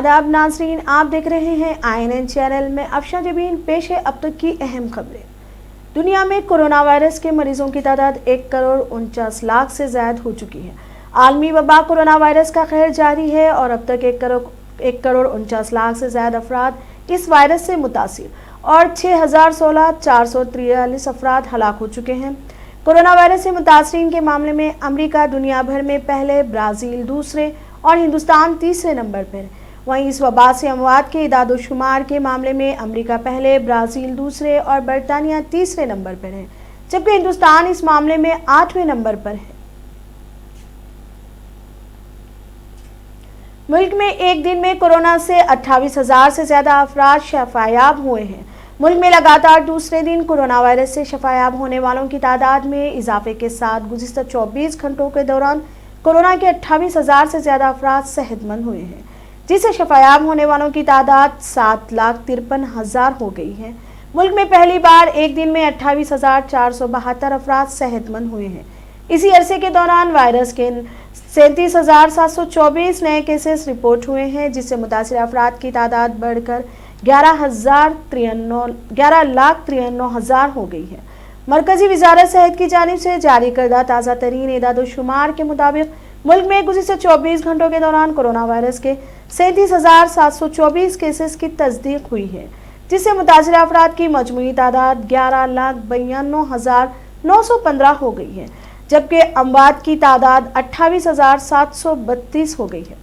आदाब नाजरीन, आप देख रहे हैं INN चैनल में। अफशा जबीन पेश है अब तक की अहम खबरें। दुनिया में कोरोना वायरस के मरीजों की तादाद 1,49,00,000 से ज्यादा हो चुकी है। आलमी वबा कोरोना वायरस का कहर जारी है और अब तक 1,49,00,000 से ज्यादा अफराद इस वायरस से मुतासिर और 6,16,443 अफराद हलाक हो चुके हैं। कोरोना वायरस से मुतासरीन के मामले में अमरीका दुनिया भर में पहले, ब्राज़ील दूसरे और हिंदुस्तान तीसरे नंबर पर है। वहीं इस वबा से अमवात के इदाद-ओ-शुमार के मामले में अमरीका पहले, ब्राज़ील दूसरे और बरतानिया तीसरे नंबर पर है, जबकि हिंदुस्तान इस मामले में 8वें नंबर पर है। मुल्क में एक दिन में कोरोना से 28,000 से ज्यादा अफराद शफायाब हुए हैं। मुल्क में लगातार दूसरे दिन कोरोना वायरस से शफायाब होने वालों की तादाद में इजाफे के साथ गुज़िश्ता 24 घंटों के दौरान कोरोना के 28,000 से ज्यादा अफराद सेहतमंद हुए हैं, जिससे शफायाब होने वालों की तादाद 7,53,000 हो गई है। मुल्क में पहली बार एक दिन में 28,472 अफराद सेहतमंद हुए हैं। इसी अरसे के दौरान वायरस के 37,724 नए केसेस रिपोर्ट हुए हैं, जिससे मुतासिर अफराद की तादाद बढ़कर 11,93,000 हो गई है। मरकजी वजारत सेहत की जानिब से जारी करदा ताज़ा तरीन इदाद-ओ-शुमार के मुताबिक मुल्क में गुज़िश्ता 24 घंटों के दौरान कोरोना वायरस के 37,724 केसेस की तस्दीक हुई है, जिससे मुतासिर अफराद की मजमूई तादाद 11,92,915 हो गई है, जबकि अमवात की तादाद 28,732 हो गई है।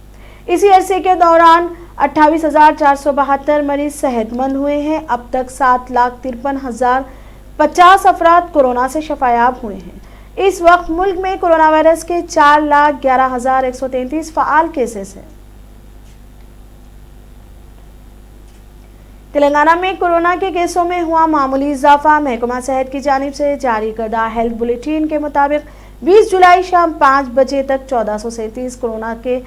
इसी अरसे के दौरान 28,472 मरीज सेहतमंद हुए हैं। अब तक 7,53,050 अफराद कोरोना से शफायाब हुए हैं। इस वक्त मुल्क में कोरोना वायरस के 4,11,133 फ़ाल केसेस हैं। तेलंगाना में कोरोना के केसों में हुआ मामूली इजाफा। महकमा सेहत की जानिब से जारी करदा हेल्थ बुलेटिन के मुताबिक 20 जुलाई शाम 5 बजे तक 1437 कोरोना के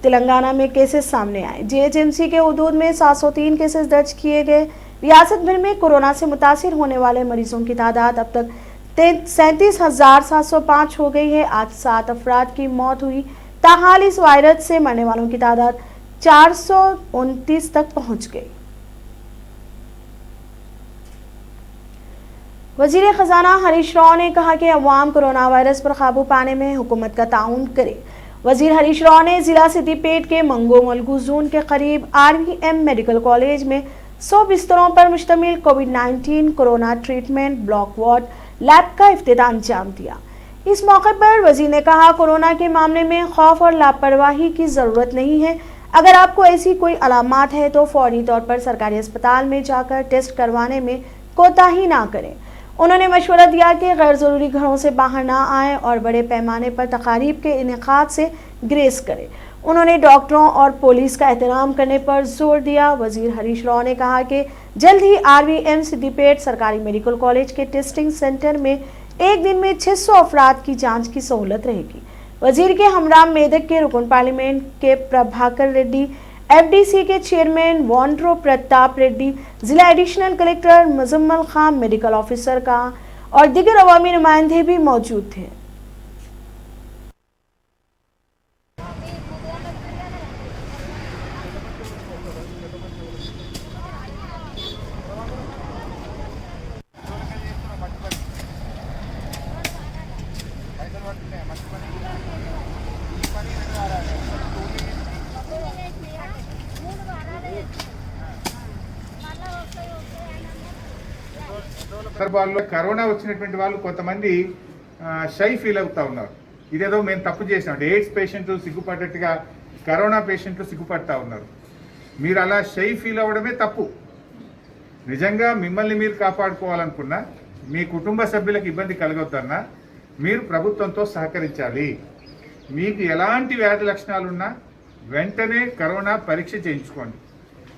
तेलंगाना में केसेस सामने आए। GHMC के हुदूद में 703 केसेस दर्ज किए गए। रियासत भर में कोरोना से मुतासिर होने वाले मरीजों की तादाद अब तक 37,705 हो गई है। आज 7 अफराद की मौत हुई। ताहाल इस वायरस से मरने वालों की तादाद 429 तक पहुंच गई। वजीर खजाना हरीश राव ने कहा कि अवाम कोरोना वायरस पर काबू पाने में हुकूमत का ताउन करे। वजीर हरीश राव ने जिला सिद्दीपेट के मंगो मलगू जोन के करीब RVM मेडिकल कॉलेज में 100 बिस्तरों पर मुश्तमिल कोविड-19 corona treatment block ward lab का इफ्तिताह अंजाम दिया। इस मौके पर वजीर ने कहा, कोरोना के मामले में खौफ और लापरवाही की जरूरत नहीं है। अगर आपको ऐसी कोई अलामात है तो फौरी तौर पर सरकारी अस्पताल में जाकर टेस्ट करवाने में कोताही ना करें। उन्होंने मशवरा दिया कि गैर ज़रूरी घरों से बाहर ना आएं और बड़े पैमाने पर तकारीब के इनेकाद से ग्रेस करें। उन्होंने डॉक्टरों और पुलिस का एहतराम करने पर जोर दिया। वजीर हरीश राव ने कहा कि जल्द ही RVM सिद्दीपेट सरकारी मेडिकल कॉलेज के टेस्टिंग सेंटर में एक दिन में 600 अफराद की जाँच की सहूलत रहेगी। वजीर के हमरा मेदक के रुकन पार्लियामेंट के प्रभाकर रेड्डी, FDC के चेयरमैन वांड्रो प्रताप रेड्डी, जिला additional collector Muzammil Khan, medical officer का और दीगर अवामी नुमाइंदे भी मौजूद थे। సందర్భాల్లో కరోనా వచ్చినటువంటి వాళ్ళు కొంతమంది షై ఫీల్ అవుతా ఉన్నారు. ఇదేదో మేము తప్పు చేసాం, ఎయిడ్స్ పేషెంట్లు సిగ్గుపడ్డట్టుగా కరోనా పేషెంట్లు సిగ్గుపడతా ఉన్నారు. మీరు అలా షై ఫీల్ అవ్వడమే తప్పు. నిజంగా మిమ్మల్ని మీరు కాపాడుకోవాలనుకున్నా, మీ కుటుంబ సభ్యులకు ఇబ్బంది కలగొద్దన్నా మీరు ప్రభుత్వంతో సహకరించాలి. మీకు ఎలాంటి వ్యాధి లక్షణాలున్నా వెంటనే కరోనా పరీక్ష చేయించుకోండి.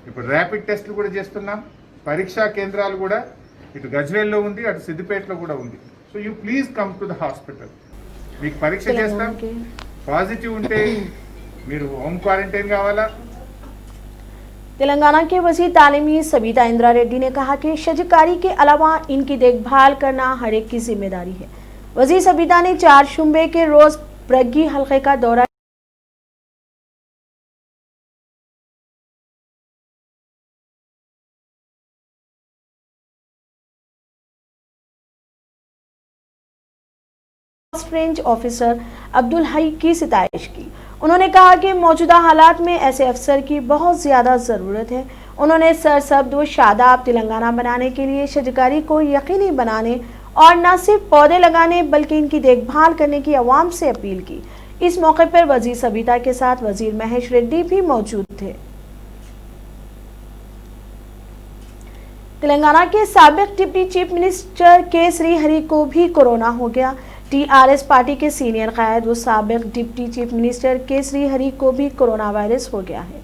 ఇప్పుడు ర్యాపిడ్ టెస్టులు కూడా చేస్తున్నాం. పరీక్షా కేంద్రాలు కూడా ఇటు గజ్వేల్లో ఉంది, అటు సిద్దిపేటలో కూడా ఉంది. So you please come to the hospital. మీకు పరీక్ష చేస్తాం. पॉजिटिव ఉంటే మీరు होम क्वारंटाइन కావాలా. तेलंगाना के वजीर तालीमी सबिता इंदिरा रेड्डी ने कहा कि शजकारी के अलावा इनकी देखभाल करना हर एक की जिम्मेदारी है। वजीर सबिता ने 4 शुंबे के रोज प्रज्ञी हल्के का दौरा टास्क रेंज ऑफिसर अब्दुल हई की सितारिश की। उन्होंने कहा कि मौजूदा हालात में ऐसे अफसर की बहुत ज़्यादा ज़रूरत है। उन्होंने सरसब्ज व शादाब तेलंगाना बनाने के लिए शजरकारी को यकीनी बनाने और न सिर्फ पौधे लगाने बल्कि इनकी देखभाल करने की आवाम से अपील की। इस मौके पर वजीर सबिता के साथ वजीर महेश रेड्डी भी मौजूद थे। तेलंगाना के साबिक डिप्टी चीफ मिनिस्टर के श्रीहरि को भी कोरोना हो गया। टीआरएस पार्टी के सीनियर कायद व साबिक डिप्टी चीफ मिनिस्टर के श्रीहरि को भी कोरोना वायरस हो गया है।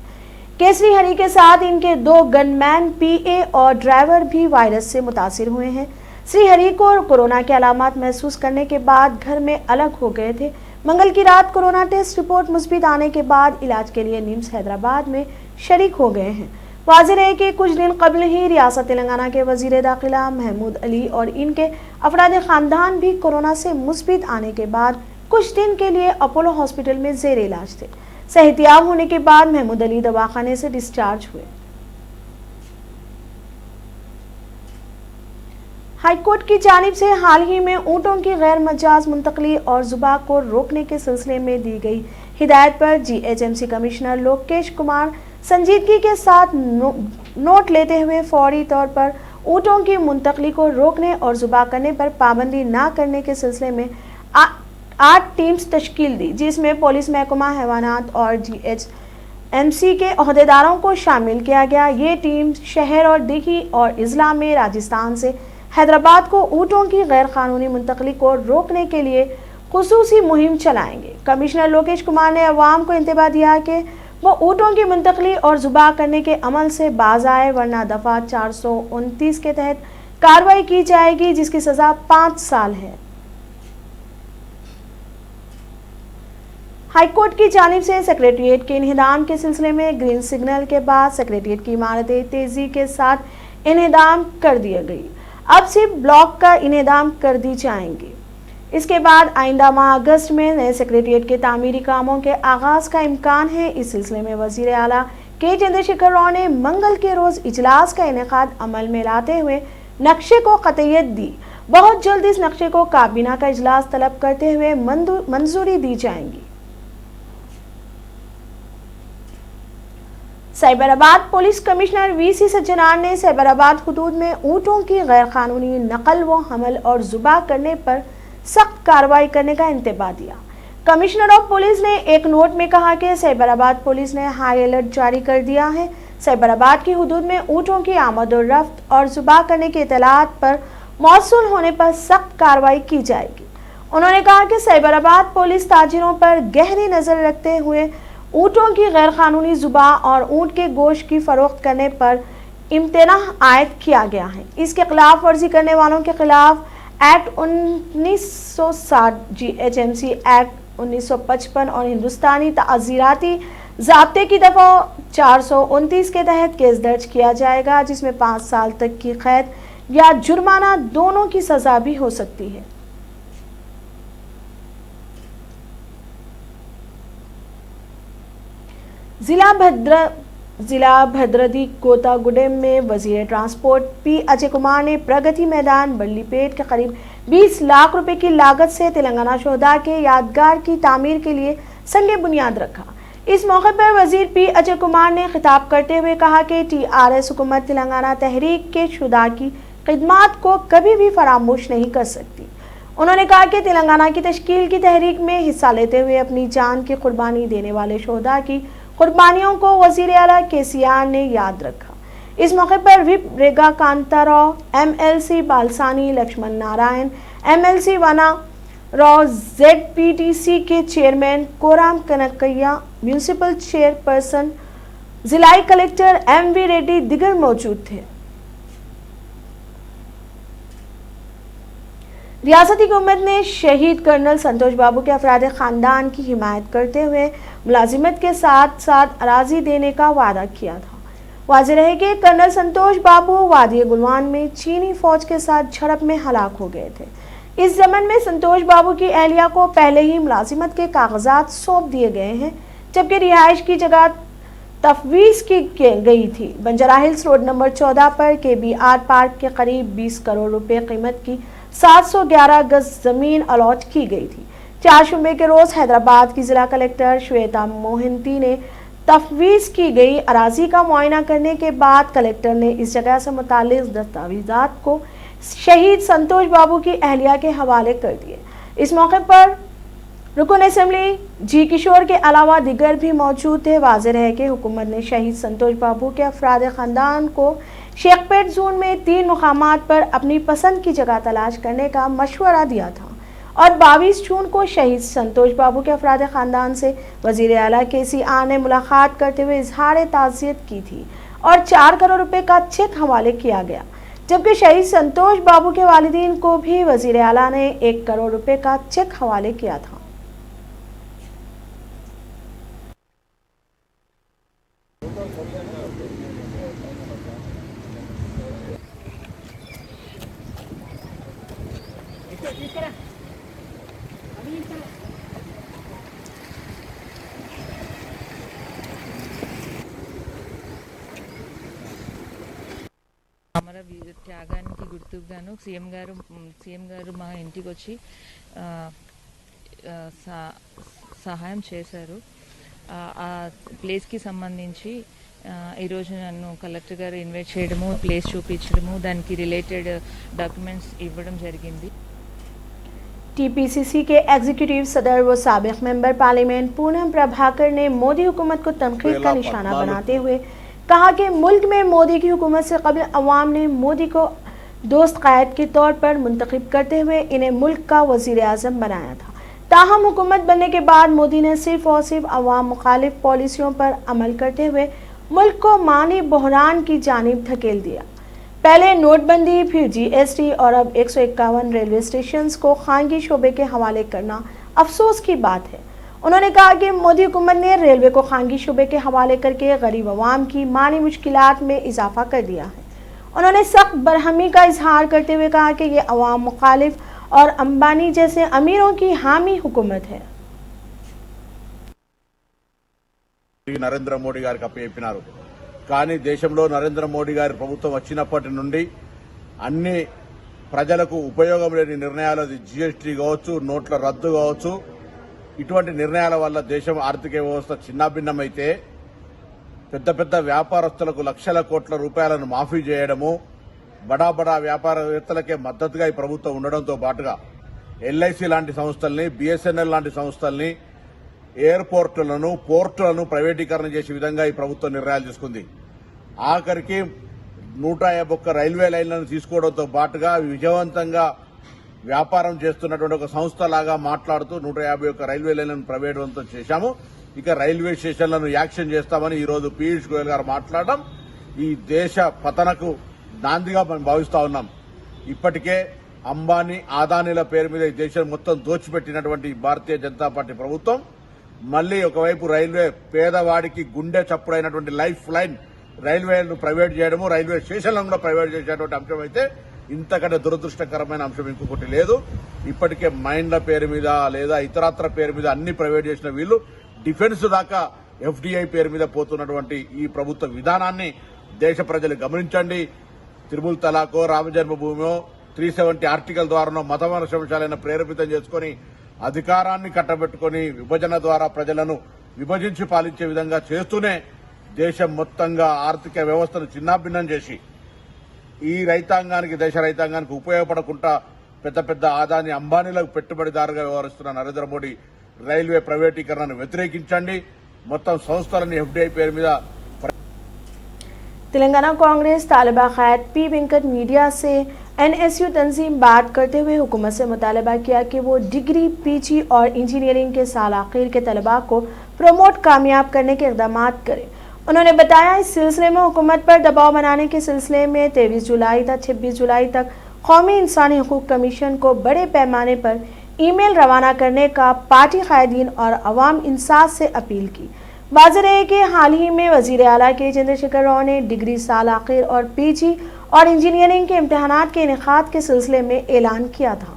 के श्रीहरि के साथ इनके 2 गनमैन, पीए और ड्राइवर भी वायरस से मुतासिर हुए हैं। श्रीहरि को कोरोना के अलामत महसूस करने के बाद घर में अलग हो गए थे। मंगल की रात कोरोना टेस्ट रिपोर्ट मुस्बित आने के बाद इलाज के लिए निम्स हैदराबाद में शरीक हो गए हैं। वाज़ेह है कि कुछ दिन कबल ही रियासत तेलंगाना के वजीर दाखिला महमूद अली और इनके अफराद खानदान भी कोरोना से मुस्बित आने के बाद कुछ दिन के लिए अपोलो हॉस्पिटल में जेर इलाज थे। सेहतियाब होने के बाद महमूद अली दवाखाने से डिस्चार्ज हुए। हाईकोर्ट की जानिब से हाल ही में ऊँटों की गैर मजाज मुंतकली और जुबा को रोकने के सिलसिले में दी गई हिदायत पर जीएचएमसी कमिश्नर लोकेश कुमार संजीदगी के साथ नोट लेते हुए फौरी तौर पर ऊँटों की मुंतकली को रोकने और जुबा करने पर पाबंदी न करने के सिलसिले में 8 टीम्स तश्कील दी, जिसमें पुलिस महकमा हैवानात और जीएचएमसी के अहदेदारों को शामिल किया गया। ये टीम शहर और दिघी और इजला में राजस्थान से हैदराबाद को ऊँटों की गैर कानूनी मुंतकली को रोकने के लिए खुसूसी मुहिम चलाएंगे। कमिश्नर लोकेश कुमार ने अवाम को इंतबाह दिया कि वो ऊँटों की मुंतकली और जुबा करने के अमल से बाज आए, वरना दफा 429 के तहत कार्रवाई की जाएगी, जिसकी सजा 5 साल है। हाईकोर्ट की जानिब से सेक्रेटेरिएट के इन्हिदाम के सिलसिले में ग्रीन सिग्नल के बाद सेक्रेटेरिएट की इमारतें तेजी के साथ इन्हिदाम कर दी गई। अब सिर्फ ब्लॉक का इन्हिदाम कर दी जाएंगी। इसके बाद आइंदा माह अगस्त में नए सेक्रेटेरिएट के तामीरी कामों के आगाज का इम्कान है। इस सिलसिले में वजीर आला के चंद्रशेखर राव ने मंगल के रोज इजलास का इनेकाद अमल में लाते हुए नक्शे को कतईयत दी। बहुत जल्द इस नक्शे को काबीना का इजलास तलब करते हुए मंजूरी दी जाएगी। Cyberabad police commissioner VC Sajjanar ने साइबराबाद हुदूद में ऊँटों की गैर कानूनी नकल व हमल और जुबा करने पर सख्त कार्रवाई करने का इंतबाह दिया। कमिश्नर ऑफ पुलिस ने एक नोट में कहा कि साइबराबाद पुलिस ने हाई अलर्ट जारी कर दिया है। साइबराबाद की हुदूद में ऊँटों की आमद और रफ्त और जुबा करने की इतलात पर मौसूल होने पर सख्त कार्रवाई की जाएगी। उन्होंने कहा कि साइबराबाद पुलिस ताजिरों पर गहरी नजर रखते हुए ऊँटों की गैर कानूनी जुबा और ऊँट के गोश्त की फरोख्त करने पर इम्तनाह आयद किया गया है। इसके खिलाफ वर्जी करने वालों के खिलाफ एक्ट 1960, जीएचएमसी एक्ट 1955 और हिंदुस्तानी ताज़ीराती ज़ाब्ते की दफ़ा 429 के तहत केस दर्ज किया जाएगा, जिसमें 5 साल तक की कैद या जुर्माना दोनों की सज़ा भी हो सकती है। जिला भद्रदी कोतागुडेम में वजीर ट्रांसपोर्ट पी अजय कुमार ने प्रगति मैदान बल्लीपेट के करीब 20 लाख रुपए की लागत से तेलंगाना शोहदा के यादगार की तामीर के लिए संग बुनियाद रखा। इस मौके पर वजीर पी अजय कुमार ने खिताब करते हुए कहा कि टीआरएस हुकूमत तेलंगाना तहरीक के शुदा की खिदमात को कभी भी फरामोश नहीं कर सकती। उन्होंने कहा कि तेलंगाना की तश्कील की तहरीक में हिस्सा लेते हुए अपनी जान की कुर्बानी देने वाले शोहदा की कुर्बानियों को वजीर आला केसीआर ने याद रखा। इस मौके पर whip Rega Kantarao, MLC Balasani Laxman Narayan, MLC Vana Rao, ZPTC के chairman Koram Kanakaiah, municipal chairperson जिलाई कलेक्टर एमवी रेड्डी दिगर मौजूद थे। रियासती हुकूमत ने शहीद कर्नल संतोष बाबू के अफराद खानदान की हिमायत करते हुए मुलाजिमत के साथ साथ अराजी देने का वादा किया था। वाज़ेह रहे कि कर्नल संतोष बाबू वादी गुलवान में चीनी फौज के साथ झड़प में हलाक हो गए थे। इस जमन में संतोष बाबू की अहलिया को पहले ही मुलाजिमत के कागजात सौंप दिए गए हैं, जबकि रिहाइश की जगह तफवीज़ की गई थी। बंजारा हिल्स रोड नंबर 14 पर केबीआर पार्क के करीब 20 करोड़ रुपए कीमत की 711 गज जमीन अलॉट की गई थी। चारशंबे के रोज हैदराबाद की जिला कलेक्टर श्वेता मोहंती ने तफवीज की गई अराजी का मुआयना करने के बाद कलेक्टर ने इस जगह से मुतालिक दस्तावेजात को शहीद संतोष बाबू की अहलिया के हवाले कर दिए। इस मौके पर रुकन असेंबली जी किशोर के अलावा दिगर भी मौजूद थे। वाज़ेह है कि हुकूमत ने शहीद संतोष बाबू के अफराद खानदान को शेखपेट जोन में 3 मुकामात पर अपनी पसंद की जगह तलाश करने का मशवरा दिया था और 22 जून को शहीद संतोष बाबू के अफराद खानदान से वज़ीर आला KCR ने मुलाकात करते हुए इजहार ताज़ियत की थी और 4 करोड़ रुपए का चेक हवाले किया गया, जबकि शहीद संतोष बाबू के वालिदीन को भी वज़ीर आला ने 1 करोड़ रुपए का चेक हवाले किया था। అమర త్యాగానికి గుర్తుగాను సీఎం గారు మా ఇంటికి వచ్చి సహాయం చేశారు। ఆ ప్లేస్కి సంబంధించి ఈరోజు నన్ను కలెక్టర్ గారు ఇన్వైట్ చేయడము, ప్లేస్ చూపించడము, దానికి రిలేటెడ్ డాక్యుమెంట్స్ ఇవ్వడం జరిగింది। TPCC के एग्जीक्यूटिव सदर व साबिक मेंबर पार्लियामेंट पूनम प्रभाकर ने मोदी हुकूमत को तनकीद का निशाना बनाते हुए कहा कि मुल्क में मोदी की हुकूमत से कबल अवाम ने मोदी को दोस्त कायद के तौर पर मुंतखब करते हुए इन्हें मुल्क का वजीर आज़म बनाया था। ताहम हुकूमत बनने के बाद मोदी ने सिर्फ और सिर्फ अवाम मुखालिफ पॉलिसियों पर अमल करते हुए मुल्क को माली बहरान की जानिब धकेल दिया। पहले नोटबंदी, फिर GST और अब 151 रेलवे स्टेशन को खानगी शोबे के हवाले करना अफसोस की बात है। उन्होंने कहा कि मोदी हुकूमत ने रेलवे को खानगी शोबे के हवाले करके गरीब अवाम की माली मुश्किलात में इजाफा कर दिया है। उन्होंने सख्त बरहमी का इजहार करते हुए कहा कि ये अवाम मुखालिफ और अंबानी जैसे अमीरों की हामी हुकूमत है। నరేంద్ర మోడీ గారికి అప్పచెప్పినారు, కానీ దేశంలో నరేంద్ర మోడీ గారి ప్రభుత్వం వచ్చినప్పటి నుండి అన్ని ప్రజలకు ఉపయోగం లేని నిర్ణయాలు, అది GST కావచ్చు, నోట్ల రద్దు కావచ్చు, ఇటువంటి నిర్ణయాల వల్ల దేశం ఆర్థిక వ్యవస్థ చిన్నాభిన్నమైతే పెద్ద పెద్ద వ్యాపారస్తులకు లక్షల కోట్ల రూపాయలను మాఫీ చేయడము, బడా బడా వ్యాపారవేత్తలకే మద్దతుగా ఈ ప్రభుత్వం ఉండడంతో పాటుగా LIC లాంటి సంస్థల్ని, BSNL లాంటి సంస్థల్ని, ఎయిర్పోర్టులను, పోర్టులను ప్రైవేటీకరణ చేసే విధంగా ఈ ప్రభుత్వం నిర్ణయాలు తీసుకుంది। ఆఖరికి 151 రైల్వే లైన్లను తీసుకోవడంతో పాటుగా విజయవంతంగా వ్యాపారం చేస్తున్నటువంటి ఒక సంస్థలాగా మాట్లాడుతూ 151 రైల్వే లైన్లను ప్రైవేట్వంతం చేశాము, ఇక రైల్వే స్టేషన్లను యాక్షన్ చేస్తామని ఈ రోజు పీయూష్ గోయల్ గారు మాట్లాడడం ఈ దేశ పతనకు నాందిగా మనం భావిస్తా ఉన్నాం। ఇప్పటికే అంబానీ, అదానీల పేరు మీద ఈ దేశం మొత్తం దోచిపెట్టినటువంటి భారతీయ జనతా పార్టీ ప్రభుత్వం మళ్లీ ఒకవైపు రైల్వే పేదవాడికి గుండె చప్పుడైనటువంటి లైఫ్ లైన్ రైల్వేలను ప్రైవేట్ చేయడము, రైల్వే స్టేషన్లను కూడా ప్రైవేట్ చేసేటువంటి అంశం అయితే ఇంతకంటే దురదృష్టకరమైన అంశం ఇంకొకటి లేదు। ఇప్పటికే మైండ్ల పేరు మీద లేదా ఇతరత్ర పేరు మీద అన్ని ప్రైవేట్ చేసిన వీళ్ళు డిఫెన్స్ దాకా FDI పేరు మీద పోతున్నటువంటి ఈ ప్రభుత్వ విధానాన్ని దేశ ప్రజలు గమనించండి। త్రిపుల్ తలాకో, రామజన్మభూమో, 370 ఆర్టికల్ ద్వారానో మతమనశంశాలను ప్రేరేపితం చేసుకుని అధికారాన్ని కట్టబెట్టుకుని విభజన ద్వారా ప్రజలను విభజించి పాలించే విధంగా చేస్తూనే దేశం మొత్తంగా ఆర్థిక వ్యవస్థను చిన్నాభిన్నం చేసి ఈ రైతాంగానికి, దేశ రైతాంగానికి ఉపయోగపడకుండా పెద్ద పెద్ద అదానీ, అంబానీలకు పెట్టుబడిదారుగా వ్యవహరిస్తున్న నరేంద్ర మోడీ రైల్వే ప్రైవేటీకరణను వ్యతిరేకించండి। మొత్తం సంస్థలను FDI పేరు మీద। तेलंगाना कांग्रेस तालिबा क़याद P वेंकट मीडिया से NSU तंजीम बात करते हुए हुकूमत से मुतालबा किया कि वो डिग्री, PG और इंजीनियरिंग के साल आखिर के तलबा को प्रमोट कामयाब करने के इक़दाम करें। उन्होंने बताया इस सिलसिले में हुकूमत पर दबाव बनाने के सिलसिले में 23 जुलाई तक 26 जुलाई तक कौमी इंसानी हकूक़ कमीशन को बड़े पैमाने पर ईमेल रवाना करने का पार्टी कायदीन और अवाम इंसाफ से अपील की। वाज़ेह है कि हाल ही में वज़ीर आला के चंद्रशेखर राव ने डिग्री साल आखिर और PG और इंजीनियरिंग के इम्तहानात के इनेकाद के सिलसिले में ऐलान किया था।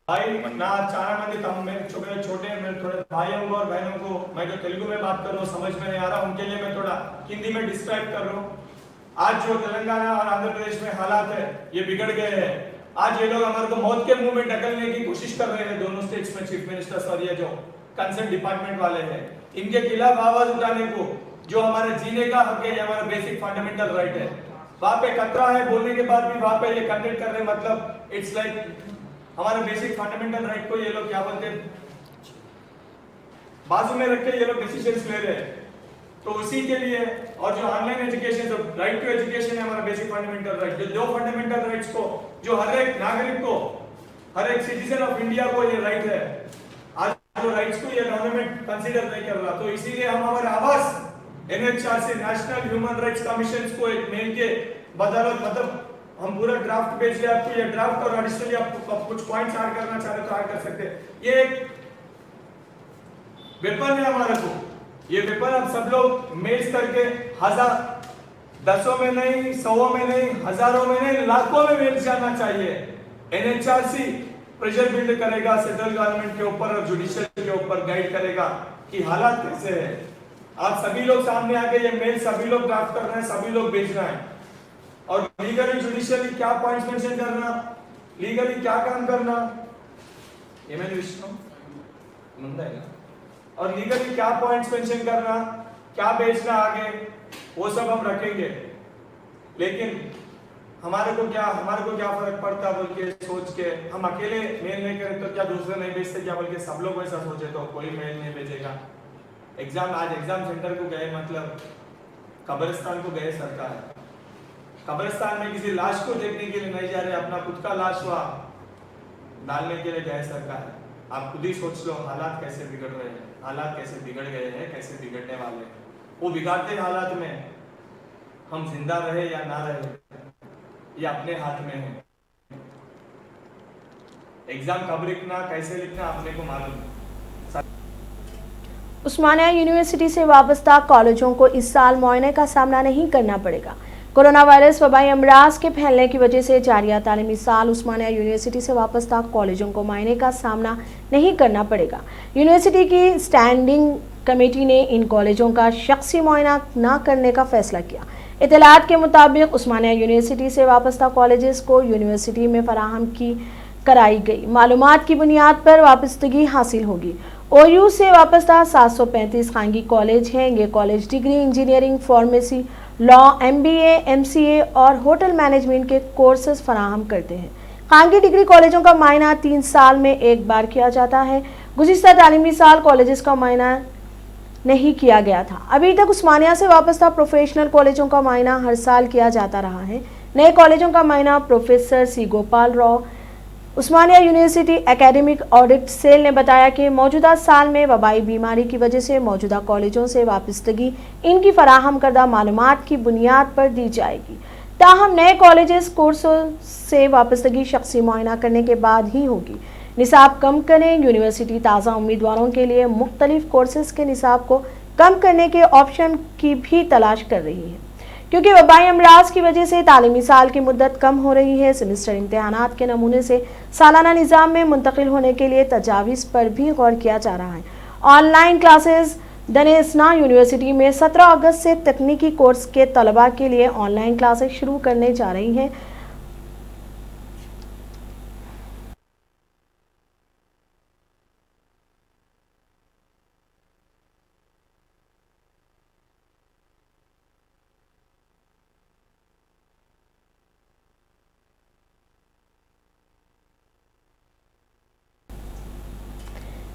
भाई ना चारा मंदी तम मेरे छोटे मेरे थोड़े भाइयों को और बहनों को मैं जो तेलुगु में बात कर रहा हूँ समझ में नहीं आ रहा, उनके लिए मैं थोड़ा हिंदी में डिस्क्राइब कर रहा हूँ। आज जो तेलंगाना और आंध्र प्रदेश में हालात है ये बिगड़ गए हैं। आज ये लोग हमारे को मौत के मुंह में ढकलने की कोशिश कर रहे हैं, दोनों स्टेट्स में चीफ मिनिस्टर्स और ये जो कंसर्न डिपार्टमेंट वाले हैं, इनके खिलाफ आवाज उठाने को, जो हमारे जीने का हक है, ये हमारा बेसिक फंडामेंटल राइट है। वहां पे खतरा है बोलने के बाद भी वहां पे ये कंटेंट कर रहे हैं, मतलब इट्स लाइक हमारे बेसिक फंडामेंटल राइट को ये लोग क्या बोलते हैं, बाजू में रख के ये लोग डिसीजंस ले रहे हैं। तो उसी के लिए, और जो ऑनलाइन एजुकेशन, जो राइट टू एजुकेशन है हमारा बेसिक फंडामेंटल राइट, जो दो फंडामेंटल राइट्स को, जो हर एक नागरिक को, हर एक सिटीजन ऑफ इंडिया को ये राइट है, आज जो राइट्स को ये गवर्नमेंट कंसीडर नहीं कर रहा। तो इसीलिए हम हमारे आवाज NHRC, national human rights commission को एक मेल के बदौलत, मतलब हम पूरा ड्राफ्ट भेज दिया आपको, ये ड्राफ्ट और एडिशनली आप कुछ पॉइंट्स ऐड करना चाहते तो ऐड कर सकते हैं। ये एक वेपन है हमारे को, ये वेपन अब सब लोग मेज करके हजार, दसों में नहीं, सौों में नहीं, हजारों में नहीं, लाखों में मेल जाना चाहिए। एनएचआरसी प्रेशर बिल्ड करेगा सेंट्रल गवर्नमेंट के ऊपर और जुडिशियल के ऊपर, गाइड करेगा कि हालात कैसे है। आप सभी लोग सामने आके ये मेल सभी लोग ड्राफ्ट करना है, सभी लोग भेजना है, और लीगली जुडिशियली क्या पॉइंट्स मेंशन करना, लीगली क्या काम करना, ये मैं विष्णु मुंदा और लीगली क्या पॉइंट्स मेंशन करना, क्या भेजना आगे, वो सब हम रखेंगे। लेकिन हमारे को क्या फर्क पड़ता बोल के सोच के हम अकेले मेल नहीं करें तो क्या दूसरे नहीं भेजते क्या, बल्कि सब लोग वैसा सोचे तो कोई मेल नहीं भेजेगा। आज एग्जाम सेंटर को गए, मतलब कब्रिस्तान को गए सरकार, कब्रिस्तान में किसी लाश को देखने के लिए नहीं जा रहे, अपना खुद का लाश हुआ डालने के लिए गए सरकार। आप खुद ही सोच लो हालात कैसे बिगड़ रहे हैं, हालात कैसे बिगड़ गए हैं, कैसे बिगड़ने वाले हैं। वो बिगाड़ते हालात में हम जिंदा रहे या ना रहे, ये अपने हाथ में है। एग्जाम कब लिखना, कैसे लिखना अपने को मालूम है। उस्मानिया यूनिवर्सिटी से वाबस्ता कॉलेजों को इस साल मुआयने का सामना नहीं करना पड़ेगा। कोरोना वायरस वबाई अमराज के फैलने की वजह से जारिया तालीमी साल उस्मानिया यूनिवर्सिटी से वाबस्ता कॉलेजों को मुआयने का सामना नहीं करना पड़ेगा। यूनिवर्सिटी की स्टैंडिंग कमेटी ने इन कॉलेजों का शख्सी मुआयना न करने का फैसला किया। इतलात के मुताबिक उस्मानिया यूनिवर्सिटी से वाबस्ता कॉलेजेस को यूनिवर्सिटी में फराहम की कराई गई मालूमात की बुनियाद पर वाबस्तगी हासिल होगी। OU से वाबस्ता 735 खानगी कॉलेज हैं। ये college degree engineering, pharmacy, law, MBA, MCA और होटल मैनेजमेंट के कोर्सेज फराहम करते हैं। खानगी डिग्री कॉलेजों का मायना 3 साल में एक बार किया जाता है। गुज़िश्ता तालीमी साल कॉलेजेस का मायना नहीं किया गया था। अभी तक उस्मानिया से वाबस्ता प्रोफेशनल कॉलेजों का मायना हर साल किया जाता रहा है। नए कॉलेजों का मायना प्रोफेसर सी गोपाल राव, उस्मानिया यूनिवर्सिटी एकेडमिक ऑडिट सेल ने बताया कि मौजूदा साल में वबाई बीमारी की वजह से मौजूदा कॉलेजों से वाबस्तगी इनकी फराहम करदा मालूमात की बुनियाद पर दी जाएगी। ताहम नए कॉलेजेस कोर्सों से वाबस्तगी शख्सी मुआयना करने के बाद ही होगी। निसाब कम करें। यूनिवर्सिटी ताज़ा उम्मीदवारों के लिए मुख्तलिफ कोर्सेज के निसाब को कम करने के ऑप्शन की भी तलाश कर रही है, क्योंकि वबाई अमराज की वजह से तालीमी साल की मुद्दत कम हो रही है। सेमेस्टर इम्तहानात के नमूने से सालाना निज़ाम में मुंतकिल होने के लिए तजावीज़ पर भी गौर किया जा रहा है। ऑनलाइन क्लासेस दनेस्ना यूनिवर्सिटी में 17 अगस्त से तकनीकी कोर्स के तलबा के लिए ऑनलाइन क्लासेस शुरू करने जा रही हैं।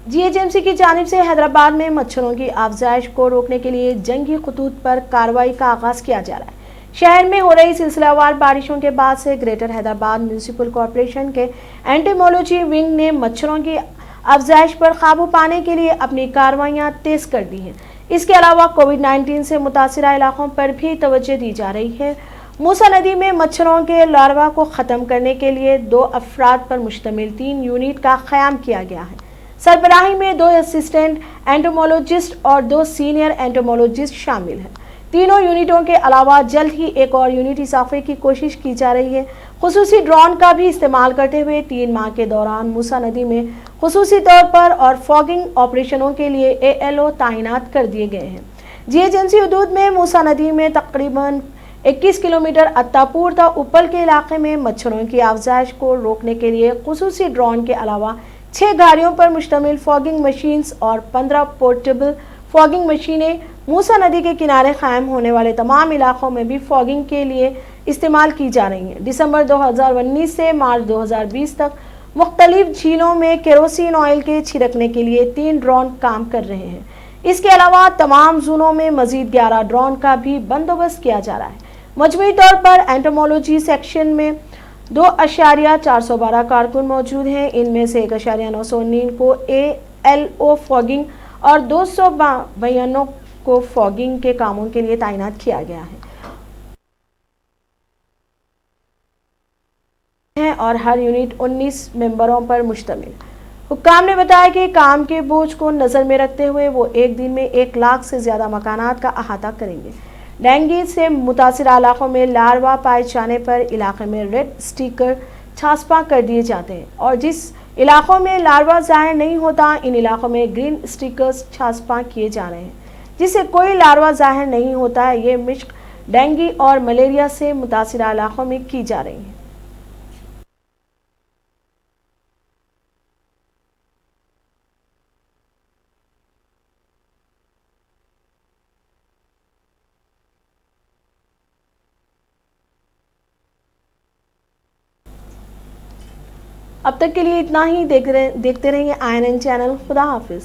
GHMC की जानिब से हैदराबाद में मच्छरों की अफजाइश को रोकने के लिए जंगी खतूत पर कार्रवाई का आगाज किया जा रहा है। शहर में हो रही सिलसिलावार बारिशों के बाद से ग्रेटर हैदराबाद म्यूनिसिपल कॉरपोरेशन के एंटीमोलॉजी विंग ने मच्छरों की अफजाइश पर काबू पाने के लिए अपनी कार्रवाइयां तेज कर दी हैं। इसके अलावा कोविड-19 से मुतासिरा इलाकों पर भी तवज्जो दी जा रही है। मूसा नदी में मच्छरों के लार्वा को ख़त्म करने के लिए 2 अफराद पर मुश्तमिल 3 यूनिट का क़याम किया गया है। सरबराही में 2 असिस्टेंट एंटोमोलॉजिस्ट और 2 सीनियर एंटोमोलॉजिस्ट शामिल हैं। तीनों यूनिटों के अलावा जल्द ही एक और यूनिट इजाफे की कोशिश की जा रही है। खुसूसी ड्रोन का भी इस्तेमाल करते हुए 3 माह के दौरान मूसा नदी में खुसूसी तौर पर और फॉगिंग ऑपरेशनों के लिए ALO तैनात कर दिए गए हैं। GHMC हदूद में मूसा नदी में तकरीबन 21 किलोमीटर अत्तापुर ता उपल के इलाके में मच्छरों की आफजाइश को रोकने के लिए खुसूसी ड्रोन के अलावा 6 गाड़ियों पर मुश्तमिल फॉगिंग मशीन्स और 15 पोर्टेबल फॉगिंग मशीनें मूसा नदी के किनारे कायम होने वाले तमाम इलाकों में भी फॉगिंग के लिए इस्तेमाल की जा रही हैं। दिसंबर 2019 से मार्च 2020 तक मुख्तलिफ झीलों में केरोसिन ऑयल के छिड़कने के लिए 3 ड्रोन काम कर रहे हैं। इसके अलावा तमाम जोनों में मजीद 11 ड्रोन का भी बंदोबस्त किया जा रहा है। मजमूई तौर पर एंटोमोलॉजी सेक्शन में 2.412 कारकुन मौजूद हैं। इनमें से 1.919 को ALO फॉगिंग और 292 को फॉगिंग के कामों के लिए तैनात किया गया है और हर यूनिट 19 मेंबरों पर मुश्तमिल। हुक्काम ने बताया कि काम के बोझ को नज़र में रखते हुए वो एक दिन में 1 लाख से ज़्यादा मकानात का अहाता करेंगे। डेंगू से मुतासिर इलाकों में लार्वा पाए जाने पर इलाके में रेड स्टिकर छापा कर दिए जाते हैं और जिस इलाकों में लार्वा ज़ाहिर नहीं होता इन इलाकों में ग्रीन स्टिकर्स छापा किए जा रहे हैं। जिससे कोई लार्वा ज़ाहिर नहीं होता है। ये मिश्क डेंगू और मलेरिया से मुतासिर इलाकों में की जा रही है। अब तक के लिए इतना ही। देखते रहिए INN चैनल। खुदा हाफिज।